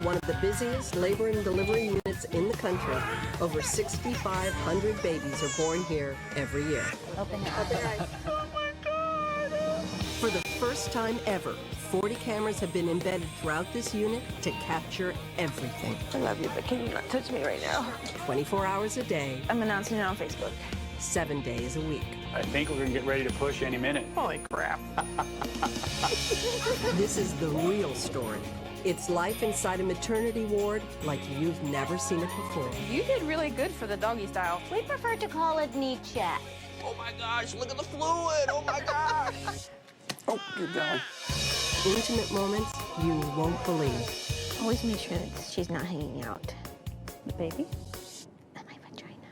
one of the busiest labor and delivery units in the country. Over 6,500 babies are born here every year. Open your eyes. Oh my God! For the first time ever, 40 cameras have been embedded throughout this unit to capture everything. I love you, but can you not touch me right now? 24 hours a day. I'm announcing it on Facebook. 7 days a week. I think we're gonna get ready to push any minute. Holy crap. This is the real story. It's life inside a maternity ward like you've never seen it before. You did really good for the doggy style. We prefer to call it knee check. Oh my gosh, look at the fluid! Oh my gosh! Oh, good going. Intimate moments you won't believe. Always make sure that she's not hanging out. The baby? And my vagina.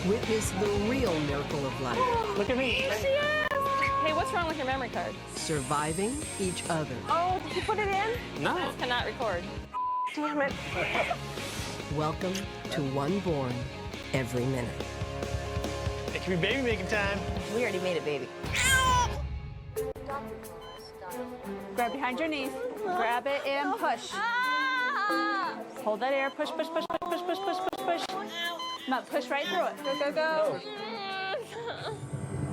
Witness the real miracle of life. Look at me. Yes, she is. Hey, what's wrong with your memory card? Surviving each other. Oh, did you put it in? No. This cannot record. Damn it. Welcome to One Born Every Minute. It can be baby making time. We already made it, baby. Grab behind your knees. Grab it and push. Hold that air. Push, push, push, push, push, push, push, push, push. Now push right through it. Go, go, go.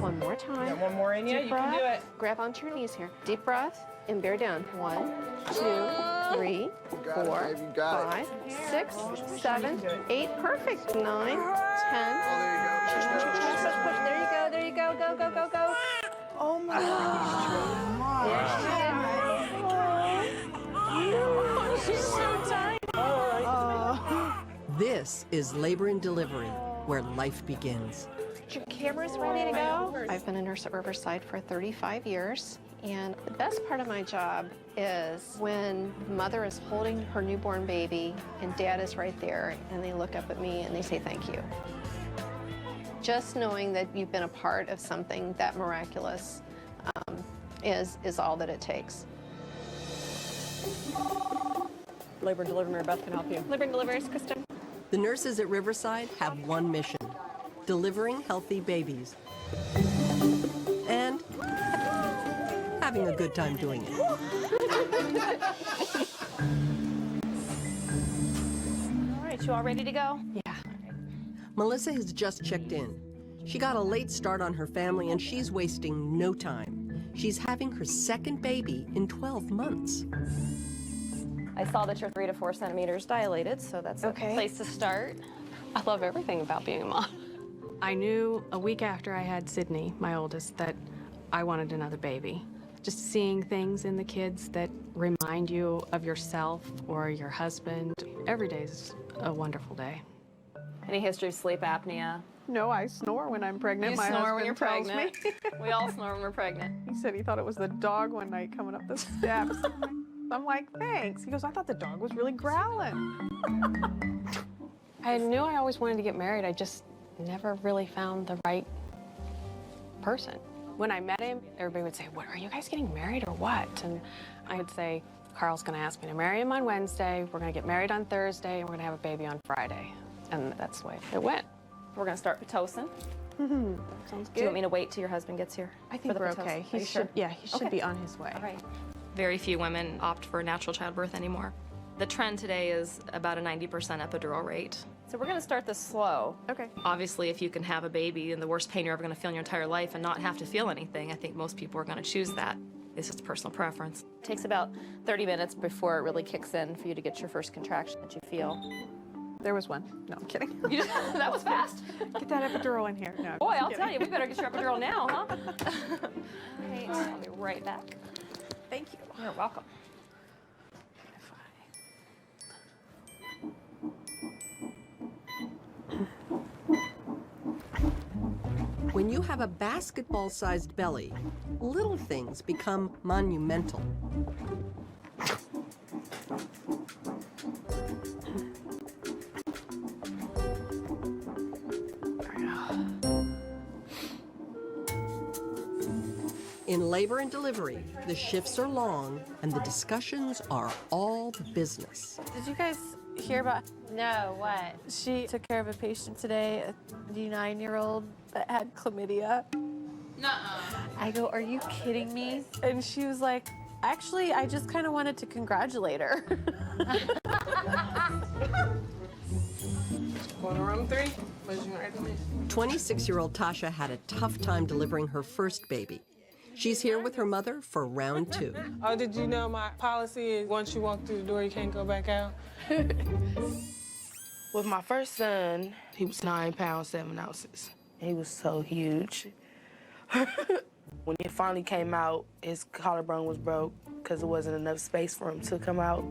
One more time. Got one more in you? Deep You breath. can do it. Grab onto your knees here. Deep breath and bear down. 1, 2, 3, 4, 5, 6, 7, 8. Perfect. 9, 10. Push, push, push, push, push. There you go. There you go. Go, go, go, go. Oh my gosh. She's so tiny. This is labor and delivery, where life begins. Your camera's ready to go. I've been a nurse at Riverside for 35 years, and the best part of my job is when mother is holding her newborn baby and dad is right there, and they look up at me and they say thank you. Just knowing that you've been a part of something that miraculous is all that it takes. Labor and Delivery, Mary Beth can help you. Labor and Delivery is Kristen. The nurses at Riverside have one mission: delivering healthy babies. And having a good time doing it. All right, you all ready to go? Yeah. Melissa has just checked in. She got a late start on her family and she's wasting no time. She's having her second baby in 12 months. I saw that you're 3 to 4 centimeters dilated, so that's a place to start. I love everything about being a mom. I knew a week after I had Sydney, my oldest, that I wanted another baby. Just seeing things in the kids that remind you of yourself or your husband. Every day is a wonderful day. Any history of sleep apnea? No, I snore when I'm pregnant. You My snore when husband you're tells pregnant. me. We all snore when we're pregnant. He said he thought it was the dog one night coming up the steps. I'm like, thanks. He goes, I thought the dog was really growling. I knew I always wanted to get married. I just never really found the right person. When I met him, everybody would say, "What, are you guys getting married or what?" And I would say, Carl's going to ask me to marry him on Wednesday, we're going to get married on Thursday, and we're going to have a baby on Friday. And that's the way it went. We're going to start Pitocin. Sounds good. Do you want me to wait till your husband gets here? I think we're okay. He should, yeah, he should be on his way. All right. Very few women opt for natural childbirth anymore. The trend today is about a 90% epidural rate. So we're going to start this slow. Okay. Obviously, if you can have a baby and the worst pain you're ever going to feel in your entire life and not have to feel anything, I think most people are going to choose that. It's just personal preference. It takes about 30 minutes before it really kicks in for you to get your first contraction that you feel. There was one. No, I'm kidding. That was fast. Get that epidural in here. No, Boy, I'll tell you, we better get your epidural now, huh? All right, I'll be right back. Thank you. You're welcome. When you have a basketball-sized belly, little things become monumental. In labor and delivery, the shifts are long and the discussions are all business. Did you guys hear about? No, what? She took care of a patient today, a 9-year-old that had chlamydia. Nuh-uh. I go, are you kidding me? And she was like, Actually, I just kind of wanted to congratulate her. Going to room 3? What's your recommendation? 26-year-old Tasha had a tough time delivering her first baby. She's here with her mother for round 2. Oh, did you know my policy is once you walk through the door, you can't go back out? With my first son, he was 9 pounds, 7 ounces. He was so huge. When he finally came out, his collarbone was broke because there wasn't enough space for him to come out.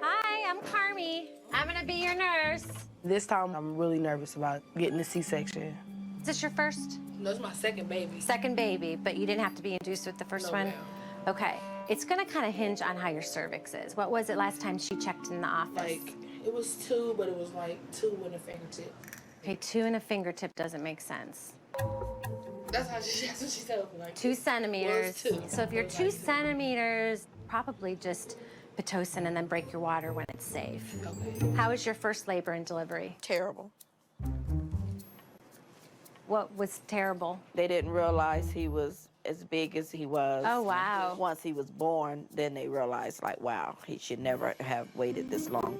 Hi, I'm Carmi. I'm gonna be your nurse. This time, I'm really nervous about getting a C-section. Is this your first? No, it's my second baby. Second baby, but you didn't have to be induced with the first one? ma'am. Okay. It's gonna kind of hinge on how your cervix is. What was it last time she checked in the office? Like, it was 2, but it was like 2 in a fingertip. Okay, 2 in a fingertip doesn't make sense. That's what she said. Like 2 centimeters. Well, it's 2. So if you're 2 centimeters, probably just Pitocin and then break your water when it's safe. Okay. How was your first labor and delivery? Terrible. What was terrible? They didn't realize he was as big as he was. Oh, wow. Once he was born, then they realized, like, wow, he should never have waited this long.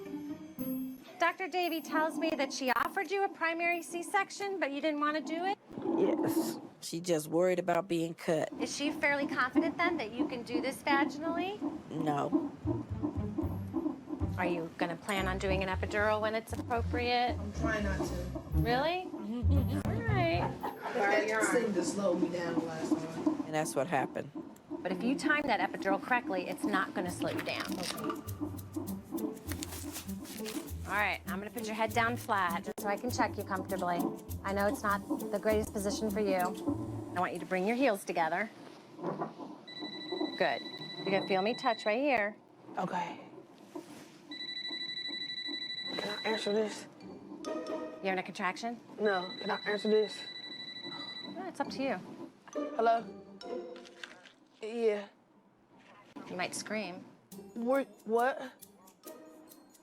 Dr. Davy tells me that she offered you a primary C-section, but you didn't want to do it? Yes. She just worried about being cut. Is she fairly confident then that you can do this vaginally? No. Are you going to plan on doing an epidural when it's appropriate? I'm trying not to. Really? All right. That seemed to slow me down last time. And that's what happened. But if you time that epidural correctly, it's not going to slow you down. All right, I'm going to put your head down flat just so I can check you comfortably. I know it's not the greatest position for you. I want you to bring your heels together. Good. You're going to feel me touch right here. Okay. Can I answer this? You having a contraction? No. Can I answer this? No, it's up to you. Hello? Yeah. You might scream. What?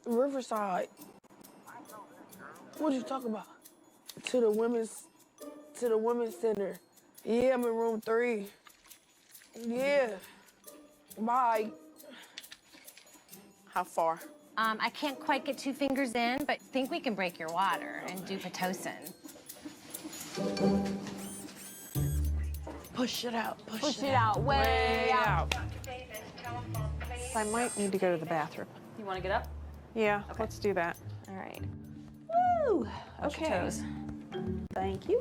Riverside. What you talking about? To the women's center. Yeah, I'm in room 3. Yeah. Bye. How far? I can't quite get 2 fingers in, but think we can break your water and do Pitocin. Push it out. Push it out, way out. I might need to go to the bathroom. You want to get up? Yeah, let's do that. All right. Woo! Watch your toes. Thank you.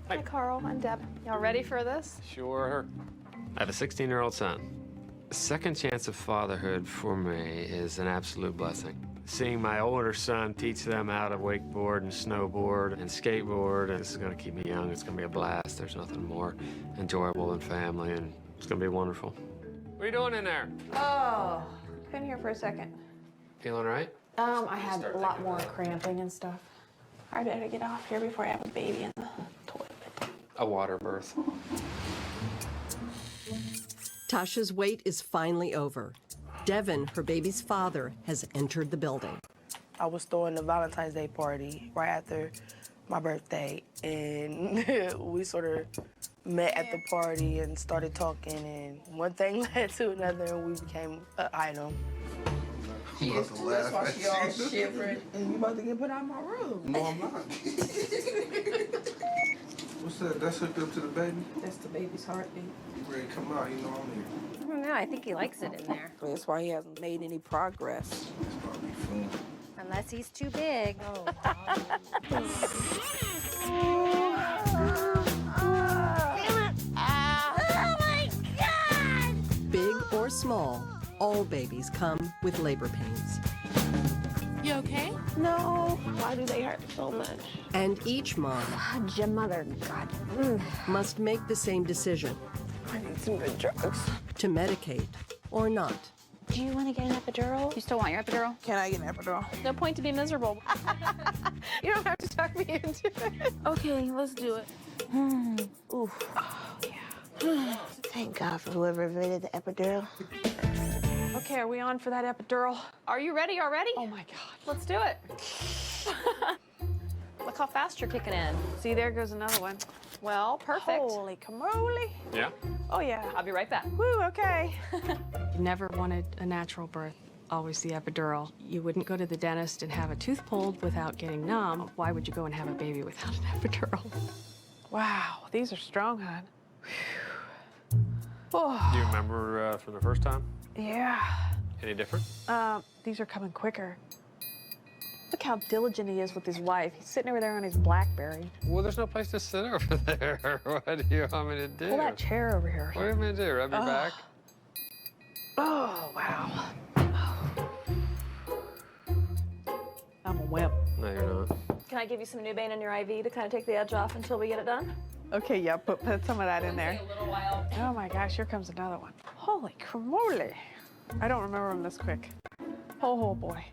Hi, Carl. I'm Deb. Y'all ready for this? Sure. I have a 16-year-old son. A second chance of fatherhood for me is an absolute blessing. Seeing my older son teach them how to wakeboard and snowboard and skateboard, and this is going to keep me young. It's going to be a blast. There's nothing more enjoyable than family, and it's going to be wonderful. What are you doing in there? Oh, been here for a second. Feeling all right? I had a lot more cramping and stuff. I better get off here before I have a baby in the toilet. A water birth. Tasha's wait is finally over. Devin, her baby's father, has entered the building. I was throwing a Valentine's Day party right after my birthday, and we sort of met at the party and started talking, and one thing led to another, and we became an item. That's why she all shivering, and you about to get put out of my room. No, I'm not. What's that? That's hooked up to the baby? That's the baby's heartbeat. You ready to come out? You know I'm here. I don't know. I think he likes it in there. That's why he hasn't made any progress. It's probably fun. Unless he's too big. Big or small, all babies come with labor pains. You okay? No. Why do they hurt so much? And each mom Your mother, God. must make the same decision I need some good drugs. to medicate or not. Do you want to get an epidural? You still want your epidural? Can I get an epidural? No point to be miserable. You don't have to talk me into it. Okay, let's do it. Ooh. Oh, yeah. Thank God for whoever invented the epidural. Okay, are we on for that epidural? Are you ready already? Oh, my God. Let's do it. Look how fast you're kicking in. See, there goes another one. Well, perfect. Holy camoli. Yeah? Oh, yeah. I'll be right back. Woo, okay. You never wanted a natural birth, always the epidural. You wouldn't go to the dentist and have a tooth pulled without getting numb. Why would you go and have a baby without an epidural? Wow, these are strong, hon. Do you remember from the first time? Yeah. Any different? These are coming quicker. Look how diligent he is with his wife. He's sitting over there on his BlackBerry. Well, there's no place to sit over there. What do you want me to do? Pull that chair over here. What do you want me to do? Rub your back? Oh, wow. I'm a wimp. No, you're not. Can I give you some Nubane in your IV to kind of take the edge off until we get it done? Okay, yeah, put some of that in there. Take a little while. Oh my gosh, here comes another one. Holy camoli. I don't remember them this quick. Oh boy.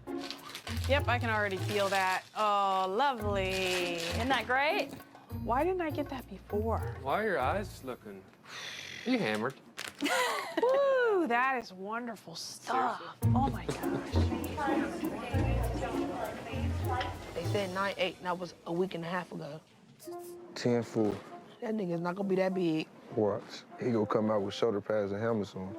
Yep, I can already feel that. Oh, lovely. Isn't that great? Why didn't I get that before? Why are your eyes looking... You hammered. Woo, that is wonderful stuff. Oh my gosh. They said 9'8", and that was a week and a half ago. 10-4. That nigga's not gonna be that big. Watch. He gonna come out with shoulder pads and helmets on.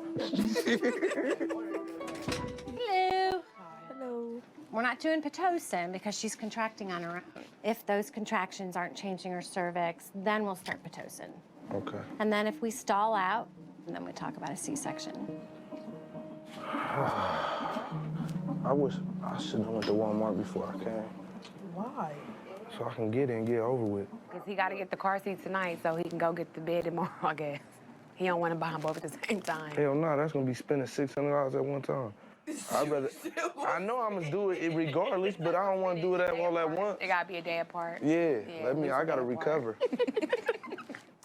Hello. Hello. We're not doing Pitocin because she's contracting on her own. If those contractions aren't changing her cervix, then we'll start Pitocin. Okay. And then if we stall out, then we talk about a C-section. I wish I should have went to Walmart before I came. Why? So I can get it and get over with. Because he got to get the car seat tonight so he can go get to bed tomorrow, I guess. He don't want to buy them both at the same time. Hell no, that's gonna be spending $600 at one time. I'd rather. I know I'm gonna do it regardless, but I don't want to do it all at once. It got to be a day apart. Yeah, I gotta recover.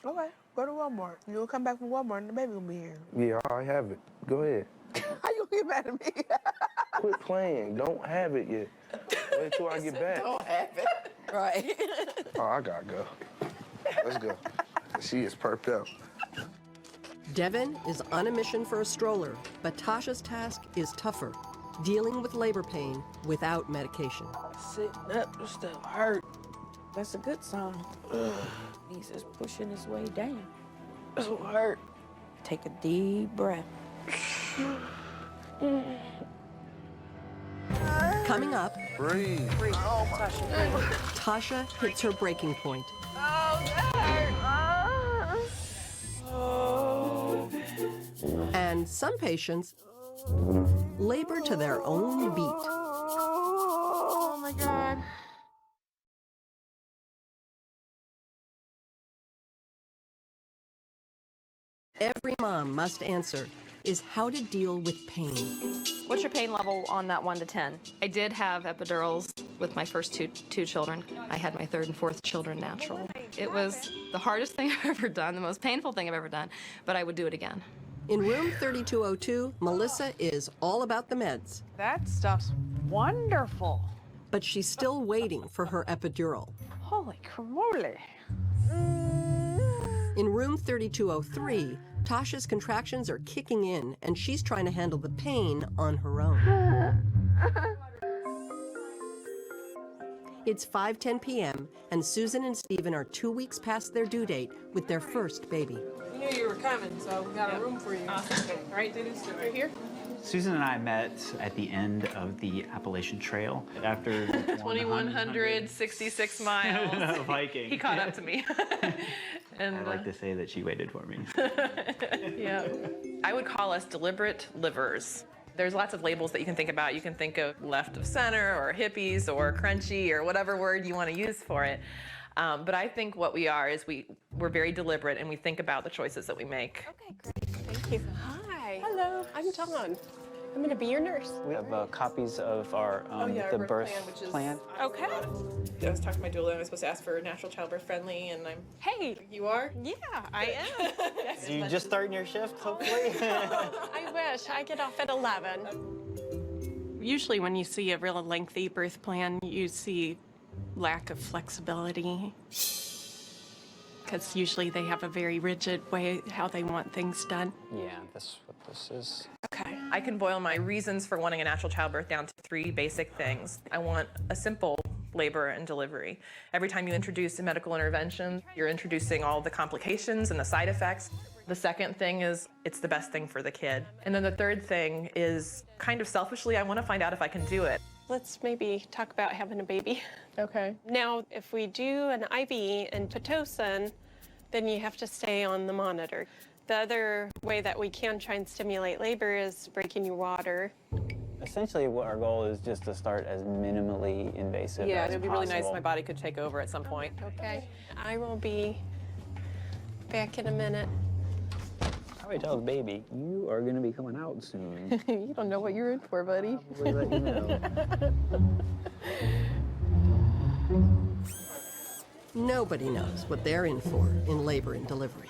Okay, go to Walmart. You'll come back from Walmart and the baby will be here. Yeah, I have it. Go ahead. How you gonna get mad at me? Quit playing. Don't have it yet. Wait till I get back. Don't have it. Right. Oh, I gotta go. Let's go. She is perked up. Devin is on a mission for a stroller, but Tasha's task is tougher, dealing with labor pain without medication. Sitting up, this stuff hurt. That's a good sign. He's just pushing his way down. This will hurt. Take a deep breath. Coming up, Breathe. Tasha hits her breaking point. And some patients labor to their own beat. Oh my God. Every mom must answer is how to deal with pain. What's your pain level on that 1 to 10? I did have epidurals with my first two children. I had my third and fourth children natural. It was the hardest thing I've ever done, the most painful thing I've ever done, but I would do it again. In room 3202, Melissa is all about the meds. That stuff's wonderful. But she's still waiting for her epidural. Holy camoli. In room 3203, Tasha's contractions are kicking in, and she's trying to handle the pain on her own. It's 5:10 p.m., and Susan and Stephen are 2 weeks past their due date with their first baby. We knew you were coming, so we got a room for you. Awesome. All right, Dennis, right here. Susan and I met at the end of the Appalachian Trail after 2,166 miles of hiking. He caught up to me. And I like to say that she waited for me. Yeah. I would call us deliberate livers. There's lots of labels that you can think about. You can think of left of center or hippies or crunchy or whatever word you want to use for it. But I think what we are is we're very deliberate and we think about the choices that we make. Okay, great. Thank you. Hi. Hello, I'm Dawn. I'm going to be your nurse. We have copies of our the birth plan. Okay. I was talking to my doula and I was supposed to ask for natural childbirth friendly and I'm... Hey. You are? Yeah, I am. You just starting your shift, hopefully? I wish. I get off at 11. Usually when you see a real lengthy birth plan, you see lack of flexibility. Because usually they have a very rigid way how they want things done. Yeah, that's what this is. Okay. I can boil my reasons for wanting a natural childbirth down to 3 basic things. I want a simple labor and delivery. Every time you introduce a medical intervention, you're introducing all the complications and the side effects. The second thing is it's the best thing for the kid. And then the third thing is kind of selfishly, I want to find out if I can do it. Let's maybe talk about having a baby. Okay. Now, if we do an IV and Pitocin, then you have to stay on the monitor. The other way that we can try and stimulate labor is breaking your water. Essentially, what our goal is just to start as minimally invasive Yeah, as it would be really nice if possible. my body could take over at some point. Okay. I will be back in a minute. I already tell the baby, you are going to be coming out soon. You don't know what you're in for, buddy. Probably let you know. Nobody knows what they're in for in labor and delivery.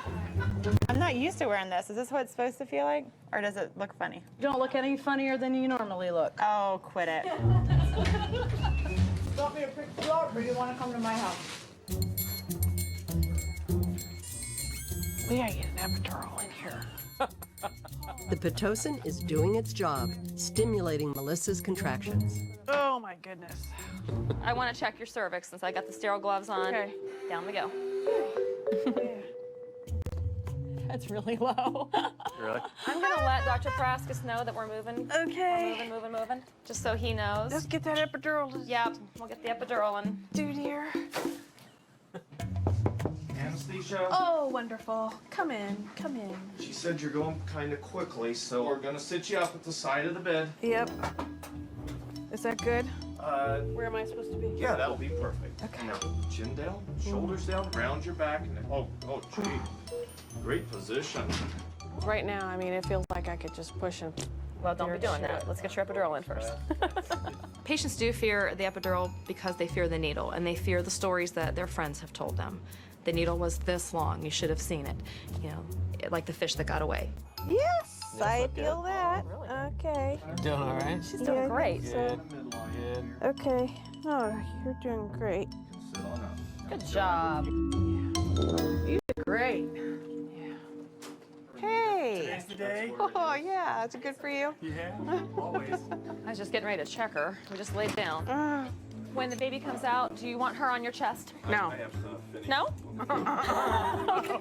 I'm not used to wearing this. Is this what it's supposed to feel like? Or does it look funny? You don't look any funnier than you normally look. Oh, quit it. Want me to pick you up, or you want to come to my house? We gotta get an epidural in here. The Pitocin is doing its job, stimulating Melissa's contractions. Oh my goodness. I want to check your cervix since I got the sterile gloves on. Okay. Down we go. That's really low. Really? I'm gonna let Dr. Praskas know that we're moving. Okay. We're moving, just so he knows. Let's get that epidural. Yep, we'll get the epidural in. Dude here. Anesthesia? Oh, wonderful. Come in, come in. She said you're going kind of quickly, so we're gonna sit you up at the side of the bed. Yep. Is that good? Where am I supposed to be? Yeah, that'll be perfect. Okay. Now, chin down, shoulders down, round your back, and oh, gee, great position. Right now, I mean, it feels like I could just push and... Well, don't be doing that. Let's get your epidural in first. Patients do fear the epidural because they fear the needle, and they fear the stories that their friends have told them. The needle was this long. You should have seen it. You know, like the fish that got away. Yes, I feel that. Okay. Doing all right? She's doing great. Good. Okay. Oh, you're doing great. Good job. You did great. Hey. Today's the day. Oh, yeah. Is it good for you? Yeah, always. I was just getting ready to check her. We just laid down. When the baby comes out, do you want her on your chest? No. I have to finish. No? Okay.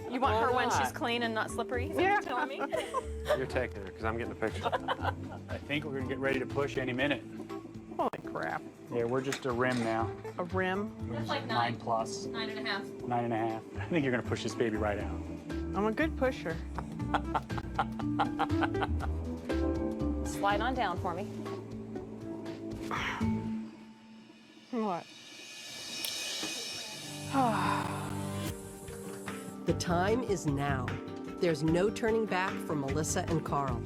You want her when she's clean and not slippery? Is that what you're telling me? You're taking her, because I'm getting the picture. I think we're gonna get ready to push any minute. Holy crap. Yeah, we're just a rim now. A rim? That's like 9 plus. 9.5. 9.5. I think you're gonna push this baby right out. I'm a good pusher. Slide on down for me. What? The time is now. There's no turning back for Melissa and Carl.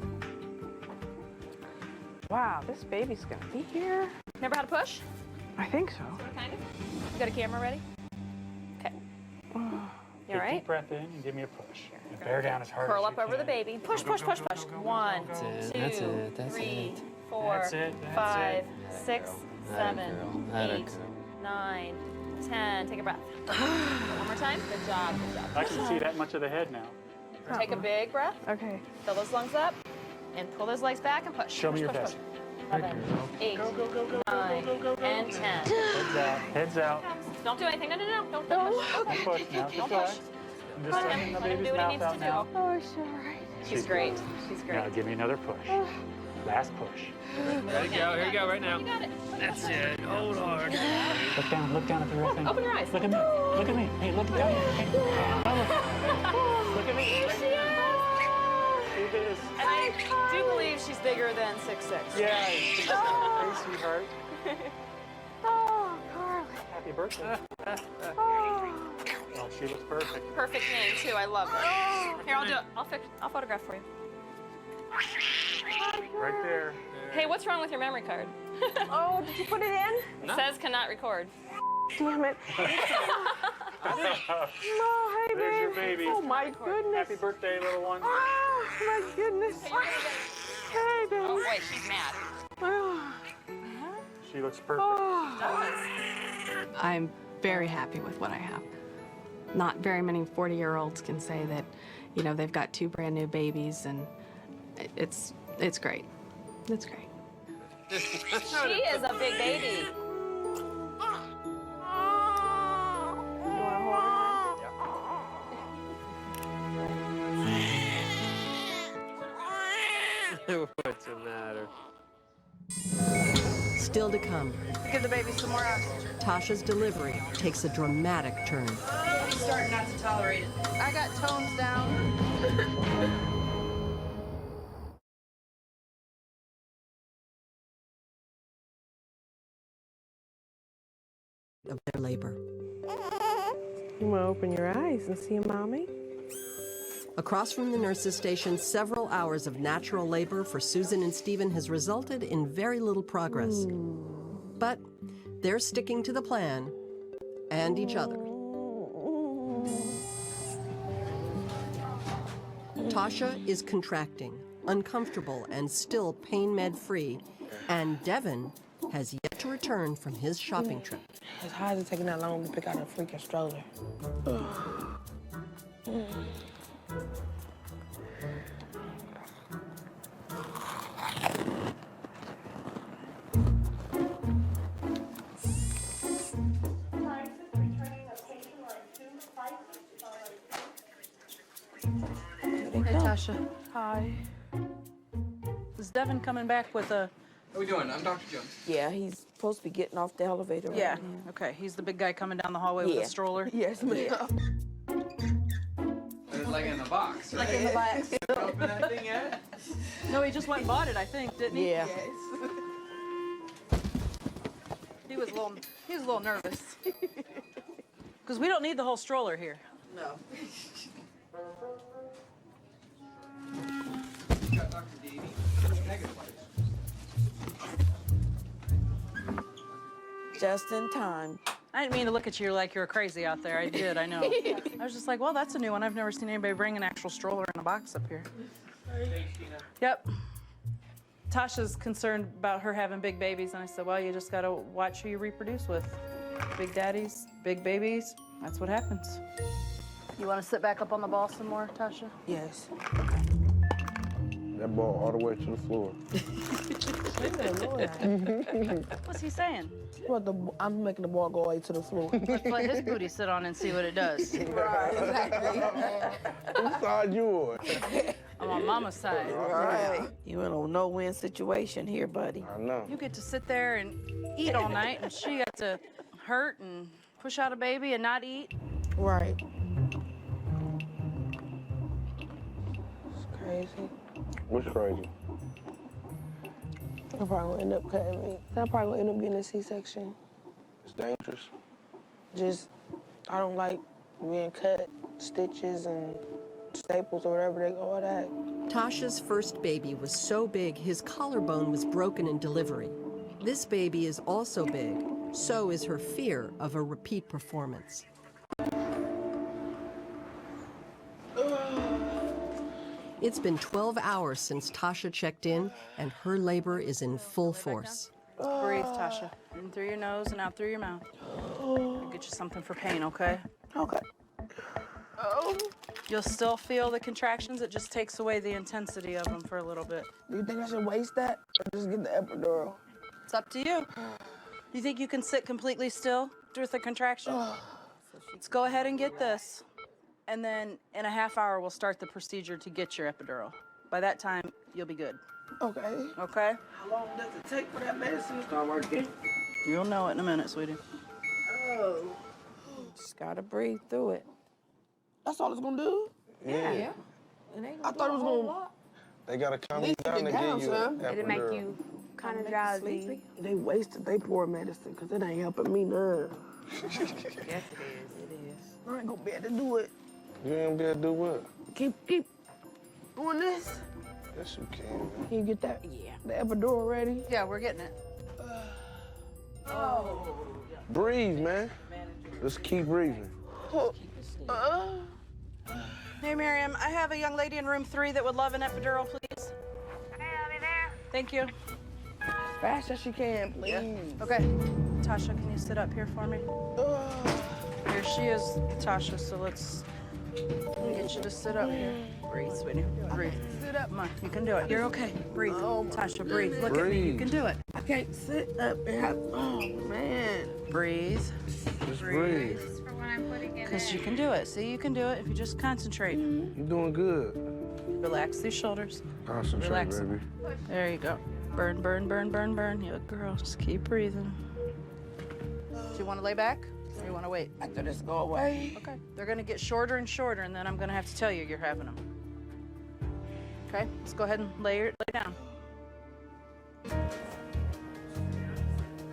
Wow, this baby's gonna be here? Remember how to push? I think so. Kind of. You got a camera ready? Okay. You all Take a right? deep breath in and give me a push. And bear down as hard Curl as up you over the can. baby. Push, push, push, push. 1, 2, 3, 4, That's it. 5, 6, Atta 7, girl. Atta 8, girl. 9, 10. Take a breath. One more time. Good job. Good job. I can see that much of the head now. Take a big breath. Okay. Fill those lungs up. And pull those legs back and push. Show me push, your push, best. push. 7, 8, 9, and 10. Heads out. Heads out. Don't do anything. No, no, no. Don't Don't push now. Just Don't relax. push. I'm just letting the Let him baby's do what he mouth needs out to now. do. Oh, it's all right. She's great. She's great. Now give me another push. Last push. There you go. Here you go, right now. You got it. That's it. Hold on. Look down at the real thing. Open your eyes. Look at me. Look at me. Hey, look down here. Hey. Look at me. Here she is. See this? And I do believe she's bigger than 6'6". Yeah. Hey, sweetheart. Oh, Carly. Happy birthday. Oh, she looks perfect. Perfect name too. I love it. Here, I'll do it. I'll photograph for you. Right there. Hey, what's wrong with your memory card? Oh, did you put it in? It says cannot record. Damn it. No, hey, There's your babe. baby. Oh, my goodness. Happy birthday, little one. Oh, my goodness. Hey, baby. Oh, wait, she's mad. She looks perfect. I'm very happy with what I have. Not very many 40-year-olds can say that, you know, they've got 2 brand new babies, and it's great. It's great. She is a big baby. What's the matter? Still to come, Give the baby some more oxygen. Tasha's delivery takes a dramatic turn. He's starting not to tolerate it. I got tones down. Of their labor. You want to open your eyes and see Mommy? Across from the nurse's station, several hours of natural labor for Susan and Stephen has resulted in very little progress. But they're sticking to the plan and each other. Tasha is contracting, uncomfortable and still pain med-free, and Devin has yet to return from his shopping trip. How is it taking that long to pick out a freaking stroller? Hey, Tasha. Hi. Is Devin coming back with a... How we doing? I'm Dr. Jones. Yeah, he's supposed to be getting off the elevator right Yeah, now. okay. He's the big guy coming down the hallway with a stroller? Yes, ma'am. It's like in the box, right? Like in the box. Open that thing yet? No, he just went and bought it, I think, didn't he? Yeah. He was a little nervous. Because we don't need the whole stroller here. No. We got Dr. Davey. Negative lights. Just in time. I didn't mean to look at you like you were crazy out there. I did, I know. I was just like, well, that's a new one. I've never seen anybody bring an actual stroller in a box up here. Thanks, Tina. Yep. Tasha's concerned about her having big babies, and I said, well, you just gotta watch who you reproduce with. Big daddies, big babies, that's what happens. You wanna sit back up on the ball some more, Tasha? Yes. That ball all the way to the floor. What's he saying? Well, I'm making the ball go away to the floor. Let's let his booty sit on and see what it does. Right, exactly. Whose side you on? I'm on Mama's side. Right. You in a no-win situation here, buddy. I know. You get to sit there and eat all night, and she got to hurt and push out a baby and not eat. Right. It's crazy. What's crazy? I'm probably gonna end up cutting me. I'm probably gonna end up getting a C-section. It's dangerous. Just, I don't like being cut, stitches and staples or whatever they call that. Tasha's first baby was so big his collarbone was broken in delivery. This baby is also big, so is her fear of a repeat performance. It's been 12 hours since Tasha checked in, and her labor is in full force. Breathe, Tasha. In through your nose and out through your mouth. I'll get you something for pain, okay? Okay. Oh. You'll still feel the contractions. It just takes away the intensity of them for a little bit. Do you think I should waste that or just get the epidural? It's up to you. You think you can sit completely still with the contraction? Let's go ahead and get this. And then in a half hour, we'll start the procedure to get your epidural. By that time, you'll be good. Okay. Okay? How long does it take for that medicine to start working? You'll know it in a minute, sweetie. Oh. Just gotta breathe through it. That's all it's gonna do? Yeah. I thought it was gonna... They gotta calm you Need to down get and down, give you son. an It'll make epidural. you kind of drowsy. They wasted their poor medicine because it ain't helping me none. Yes, it is. It is. I ain't gonna be able to do it. You ain't gonna be able to do what? Keep doing this. Yes, you can, man. Can you get that? Yeah. The epidural ready? Yeah, we're getting it. Breathe, man. Just keep breathing. Hey, Miriam, I have a young lady in room 3 that would love an epidural, please. Okay, I'll be there. Thank you. As fast as you can, please. Okay. Tasha, can you sit up here for me? Here she is, Tasha, so let me get you to sit up here. Breathe, sweetie. Breathe. sit up. Come on, you can do it. You're okay. Breathe. Oh, Tasha, breathe. Look at me. You can do it. I can't sit up and have, oh, man. Breathe. Just breathe. Because you can do it. See, you can do it if you just concentrate. You're doing good. Relax these shoulders. Concentrate, Relax. baby. There you go. Burn, burn, burn, burn, burn. You girl, just keep breathing. Do you want to lay back or you want to wait? After this go away. Okay. They're going to get shorter and shorter, and then I'm going to have to tell you you're having them. Okay, let's go ahead and lay down.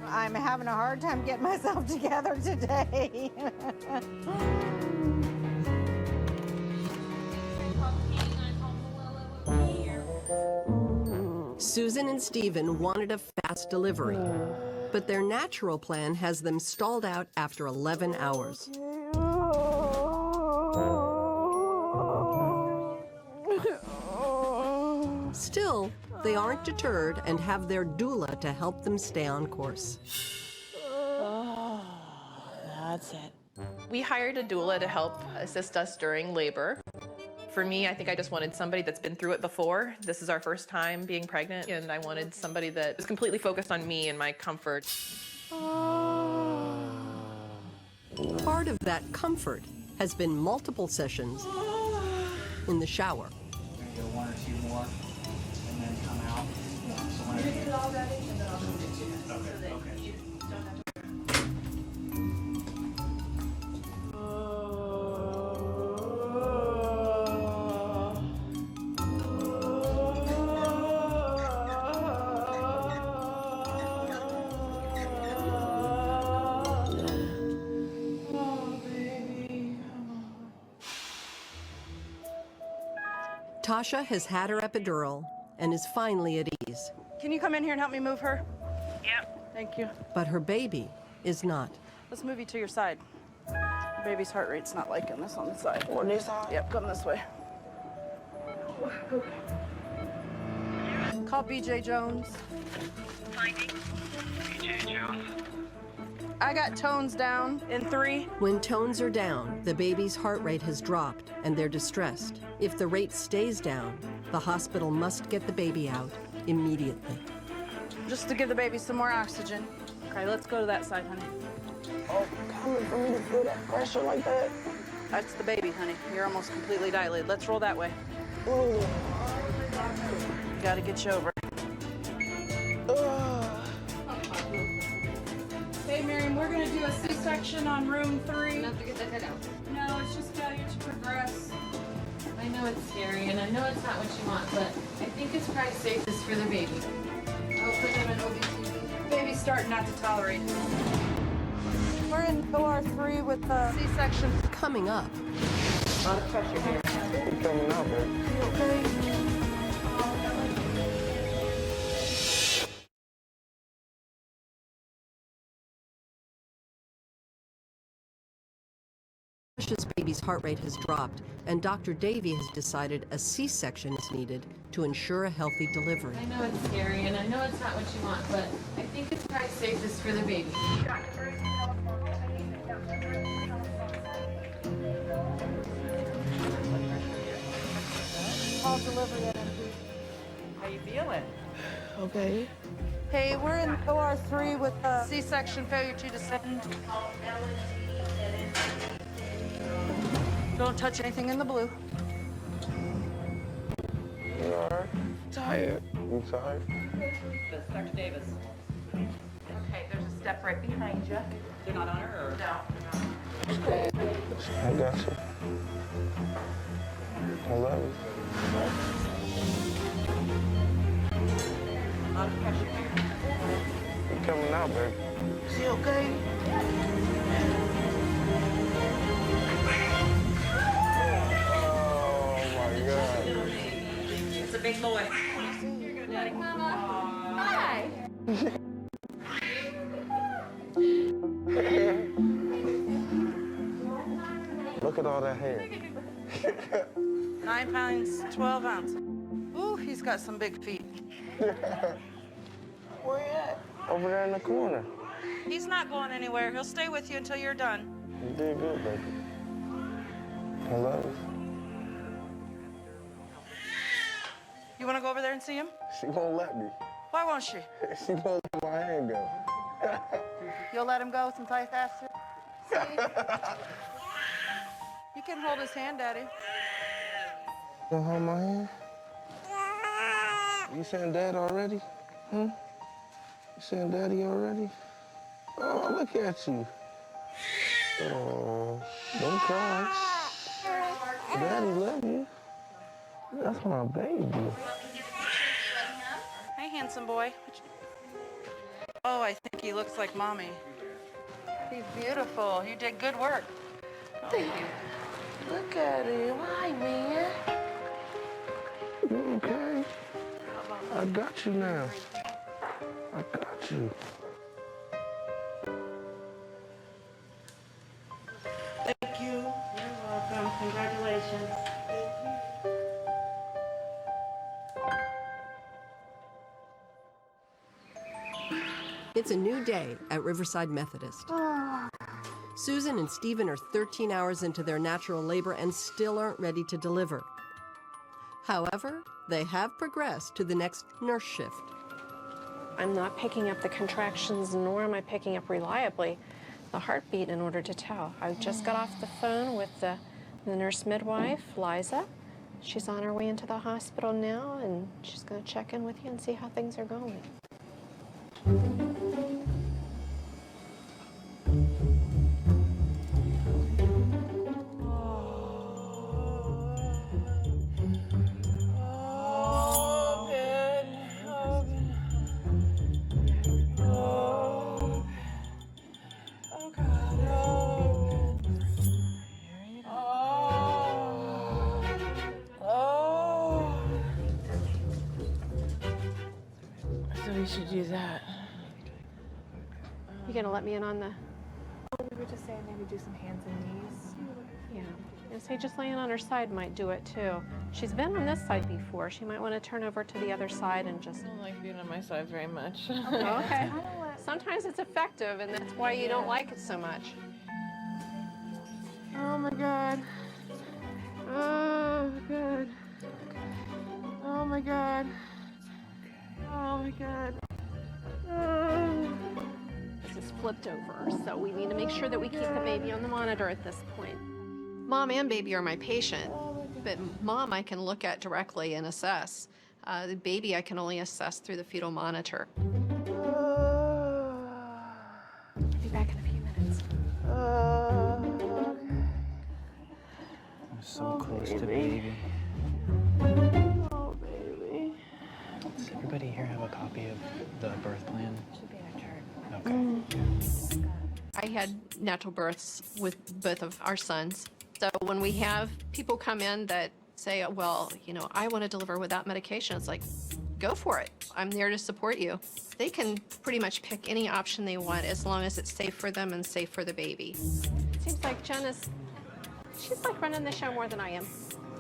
I'm having a hard time getting myself together today. Susan and Stephen wanted a fast delivery, but their natural plan has them stalled out after 11 hours. Still, they aren't deterred and have their doula to help them stay on course. Oh, that's it. We hired a doula to help assist us during labor. For me, I think I just wanted somebody that's been through it before. This is our first time being pregnant, and I wanted somebody that was completely focused on me and my comfort. Part of that comfort has been multiple sessions in the shower. Go one or two more, and then come out. So when I get it all ready, and then I'll go get you. Okay. Tasha has had her epidural and is finally at ease. Can you come in here and help me move her? Yep. Thank you. But her baby is not. Let's move you to your side. Your baby's heart rate's not liking this on the side. On this side? Yep, come this way. Call BJ Jones. BJ Jones. I got tones down in 3. When tones are down, the baby's heart rate has dropped and they're distressed. If the rate stays down, the hospital must get the baby out immediately. Just to give the baby some more oxygen. Okay, let's go to that side, honey. Oh, coming for me to feel that pressure like that. That's the baby, honey. You're almost completely dilated. Let's roll that way. Ooh. Gotta get you over. Hey, Miriam, we're gonna do a C-section on room 3. Enough to get the head out. No, it's just failure to progress. I know it's scary, and I know it's not what you want, but I think it's probably safest for the baby. I'll put them in OB. Baby's starting not to tolerate. We're in OR 3 with the C-section. Coming up. A lot of pressure here. Keep coming out, baby. You okay? Tasha's baby's heart rate has dropped, and Dr. Davy has decided a C-section is needed to ensure a healthy delivery. I know it's scary, and I know it's not what you want, but I think it's probably safest for the baby. Call delivery at NP. How you feeling? Okay. Hey, we're in OR 3 with the C-section failure to descend. Don't touch anything in the blue. You all right? Tired. You tired? Dr. Davis. Okay, there's a step right behind you. They're not on her, or? No. I got you. I love you. A lot of pressure here. You coming out, baby. Is he okay? It's a big boy. Good morning, Mama. Hi. Look at all that hair. 9 pounds, 12 ounces. Ooh, he's got some big feet. Where you at? Over there in the corner. He's not going anywhere. He'll stay with you until you're done. You did good, baby. I love you. You want to go over there and see him? She won't let me. Why won't she? She won't let my hand go. You'll let him go since I asked you? You can hold his hand, Daddy. You gonna hold my hand? You saying Dad already? Huh? You saying Daddy already? Oh, look at you. Oh, don't cry. Daddy love you. That's my baby. Hey, handsome boy. Oh, I think he looks like Mommy. He's beautiful. You did good work. Thank you. Look at him. Hi, man. You okay? I got you now. I got you. Thank you. You're welcome. Congratulations. It's a new day at Riverside Methodist. Susan and Stephen are 13 hours into their natural labor and still aren't ready to deliver. However, they have progressed to the next nurse shift. I'm not picking up the contractions, nor am I picking up reliably the heartbeat in order to tell. I just got off the phone with the nurse midwife, Liza. She's on her way into the hospital now, and she's going to check in with you and see how things are going. So we should do that. You gonna let me in on the? Oh, we were just saying maybe do some hands and knees. Yeah. And say just laying on her side might do it too. She's been on this side before. She might want to turn over to the other side and just. I don't like being on my side very much. Okay. Sometimes it's effective, and that's why you don't like it so much. Oh my God. Oh God. Oh my God. Oh my God. Oh. This is flipped over, so we need to make sure that we keep the baby on the monitor at this point. Mom and baby are my patient, but Mom I can look at directly and assess. The baby I can only assess through the fetal monitor. I'll be back in a few minutes. I'm so close to baby. Oh, baby. Does everybody here have a copy of the birth plan? Should be in a chart. Okay. I had natural births with both of our sons. So when we have people come in that say, well, you know, I want to deliver without medication, it's like, go for it. I'm there to support you. They can pretty much pick any option they want as long as it's safe for them and safe for the baby. It seems like Jen is, she's like running the show more than I am.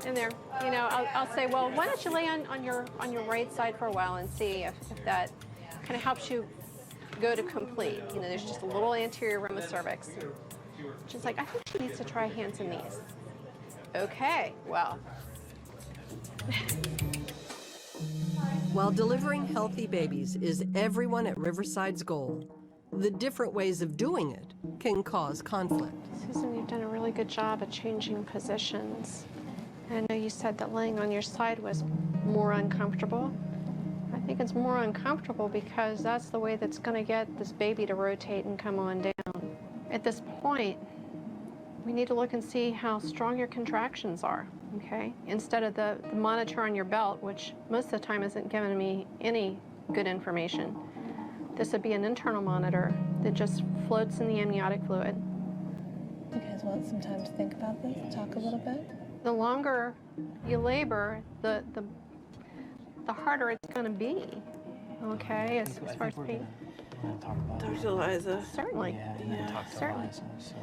In there, you know, I'll say, well, why don't you lay on your right side for a while and see if that kind of helps you go to complete. You know, there's just a little anterior rim of cervix. She's like, I think she needs to try hands and knees. Okay, well. While delivering healthy babies is everyone at Riverside's goal, the different ways of doing it can cause conflict. Susan, you've done a really good job of changing positions. I know you said that laying on your side was more uncomfortable. I think it's more uncomfortable because that's the way that's going to get this baby to rotate and come on down. At this point, we need to look and see how strong your contractions are, okay? Instead of the monitor on your belt, which most of the time isn't giving me any good information. This would be an internal monitor that just floats in the amniotic fluid. You guys want some time to think about this? Talk a little bit? The longer you labor, the harder it's going to be, okay, as far as pain. Talk to Liza. Certainly. Yeah, talk to Certainly. Liza, so.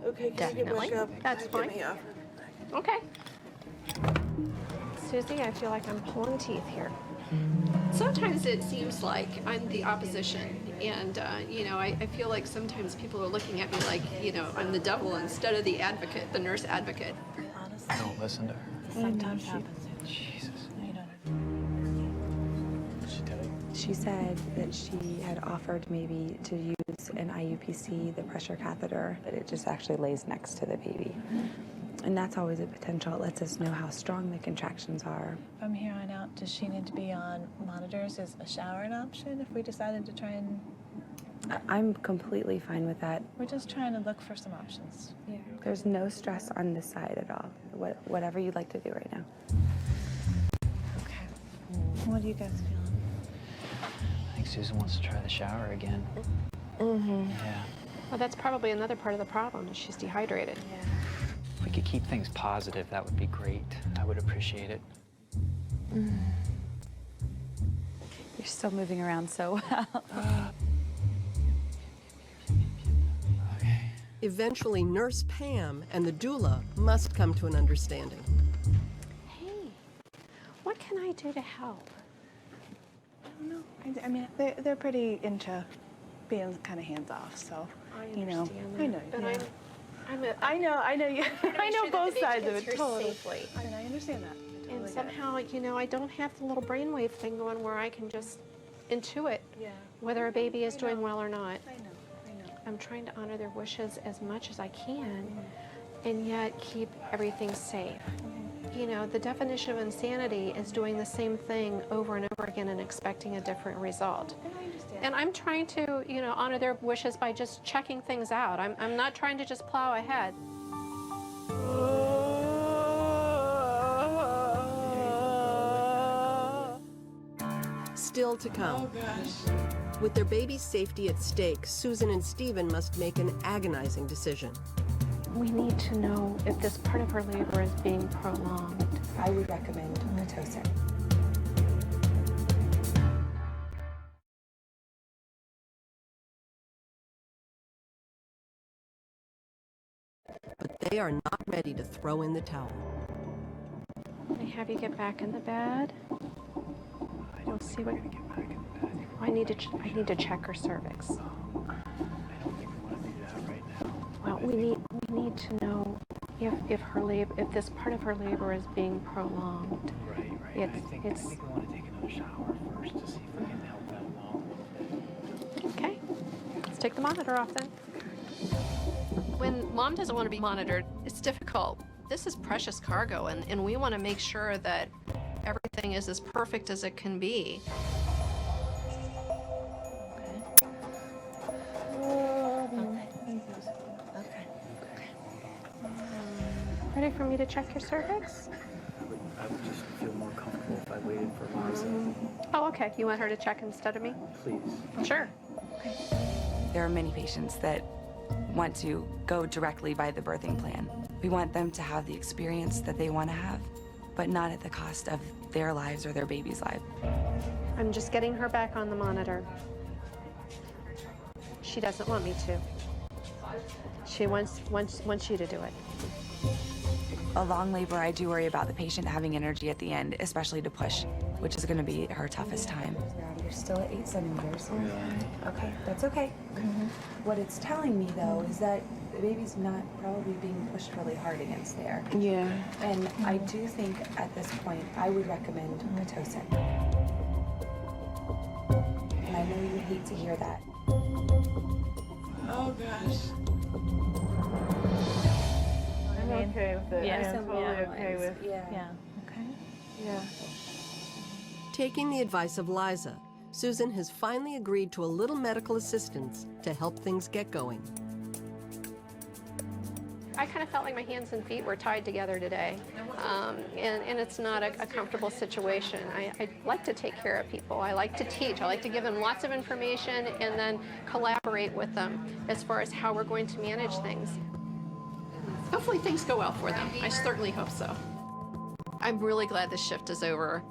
Okay, can you get back up? That's fine. Get me up. Okay. Susie, I feel like I'm pulling teeth here. Sometimes it seems like I'm the opposition, and you know, I feel like sometimes people are looking at me like, you know, I'm the devil instead of the advocate, the nurse advocate. Don't listen to her. Sometimes happens. Jesus. No, you don't. She said that she had offered maybe to use an IUPC, the pressure catheter, but it just actually lays next to the baby. And that's always a potential. It lets us know how strong the contractions are. From here on out, does she need to be on monitors? Is a shower an option if we decided to try and... I'm completely fine with that. We're just trying to look for some options. Yeah. There's no stress on this side at all. Whatever you'd like to do right now. Okay. What are you guys feeling? I think Susan wants to try the shower again. Mm-hmm. Yeah. Well, that's probably another part of the problem, is she's dehydrated. Yeah. If we could keep things positive, that would be great. I would appreciate it. You're still moving around so well. Eventually, Nurse Pam and the doula must come to an understanding. Hey, what can I do to help? I don't know. I mean, they're pretty into being kind of hands off, so you know. I know. But yeah. I know you. I know both sides of it totally. Safely. And I understand that. I And totally somehow, you know, I don't have the little brainwave thing going where I can just intuit Yeah. whether a baby is doing well or not. I know. I'm trying to honor their wishes as much as I can, and yet keep everything safe. You know, the definition of insanity is doing the same thing over and over again and expecting a different result. And I understand. And I'm trying to, you know, honor their wishes by just checking things out. I'm not trying to just plow ahead. Still to come. Oh, gosh. With their baby's safety at stake, Susan and Stephen must make an agonizing decision. We need to know if this part of her labor is being prolonged. I would recommend Pitocin. But they are not ready to throw in the towel. Can I have you get back in the bed? We'll see what. I need to check her cervix. Well, we need to know if this part of her labor is being prolonged. Right. I think we want to take another shower first to see if we can help that along a little bit. Okay, let's take the monitor off then. When mom doesn't want to be monitored, it's difficult. This is precious cargo, and we want to make sure that everything is as perfect as it can be. Ready for me to check your cervix? I would just feel more comfortable if I waited for Liza. Oh, okay. You want her to check instead of me? Please. Sure. There are many patients that want to go directly by the birthing plan. We want them to have the experience that they want to have, but not at the cost of their lives or their baby's life. I'm just getting her back on the monitor. She doesn't want me to. She wants you to do it. A long labor, I do worry about the patient having energy at the end, especially to push, which is going to be her toughest time. You're still at 8 centimeters. Okay, that's okay. What it's telling me, though, is that the baby's not probably being pushed really hard against there. Yeah. And I do think at this point, I would recommend Pitocin. And I know you hate to hear that. Oh, gosh. I'm okay with it. Yeah. I'm totally okay with it. Yeah. Okay. Yeah. Taking the advice of Liza, Susan has finally agreed to a little medical assistance to help things get going. I kind of felt like my hands and feet were tied together today, and it's not a comfortable situation. I like to take care of people. I like to teach. I like to give them lots of information and then collaborate with them as far as how we're going to manage things. Hopefully things go well for them. I certainly hope so. I'm really glad this shift is over.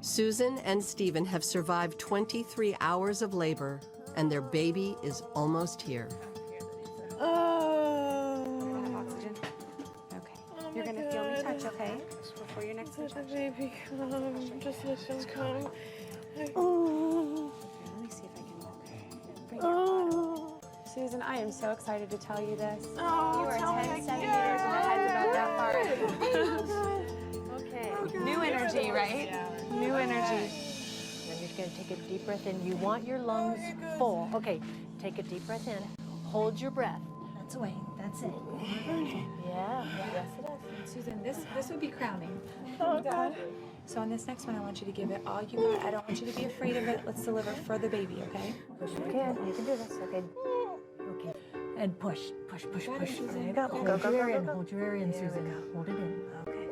Susan and Stephen have survived 23 hours of labor, and their baby is almost here. Oxygen. Okay. You're gonna feel me touch, okay? Before your next touch. Baby, just let them come. Okay, let me see if I can. Susan, I am so excited to tell you this. You are 10 centimeters and the head's about that far. Okay. New energy, right? New energy. Good. Take a deep breath in. You want your lungs full. Okay. Take a deep breath in. Hold your breath. That's away. That's it. Yeah. Yes, it is. Susan, this would be crowning. Oh, God. So on this next one, I want you to give it all you got. I don't want you to be afraid of it. Let's deliver for the baby, okay? You can. You can do this. Okay. Okay. And push. Push. Push. Push. There you go. Hold your air in. Hold your air in, Susan. Hold it in. Okay.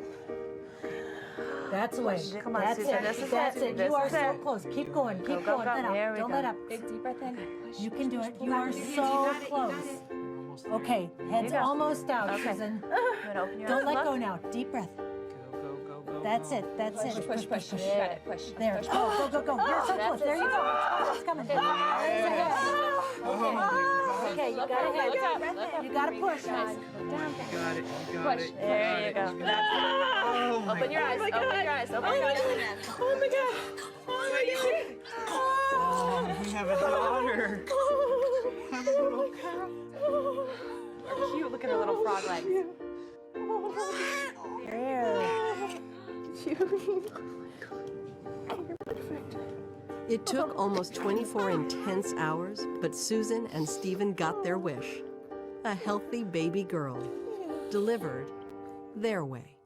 That's away. Come on, That's Susan. it. This is That's it. it. This You are is so it. close. Keep going. Keep Go, going. go. Let There up. we Don't go. let up. Big deep breath in. You can do it. You Pull are out your hands. so You got it. You close. got it. Okay. Head's go. almost out, Okay. Susan. Open your Don't eyes. let Look. go now. Deep breath. That's it. That's it. Push. Push. You got it. Push. There. Push. Go. You're so close. There you go. It's coming. Raise your head. Okay, you got to head. You got to push, hon. Got it. Push. There you go. Open your eyes. Open your eyes. Open your eyes. Oh my God. Oh, we have a daughter. Have a little girl. Cute. Look at her little frog legs. It took almost 24 intense hours, but Susan and Stephen got their wish. A healthy baby girl, delivered their way.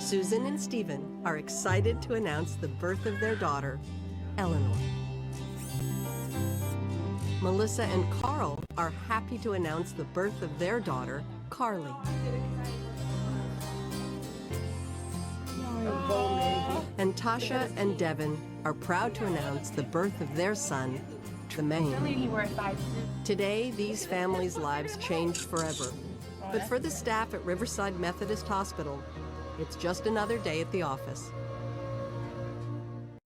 Susan and Stephen are excited to announce the birth of their daughter, Eleanor. Melissa and Carl are happy to announce the birth of their daughter, Carly. And Tasha and Devin are proud to announce the birth of their son, Tremaine. Today, these families' lives changed forever. But for the staff at Riverside Methodist Hospital, it's just another day at the office.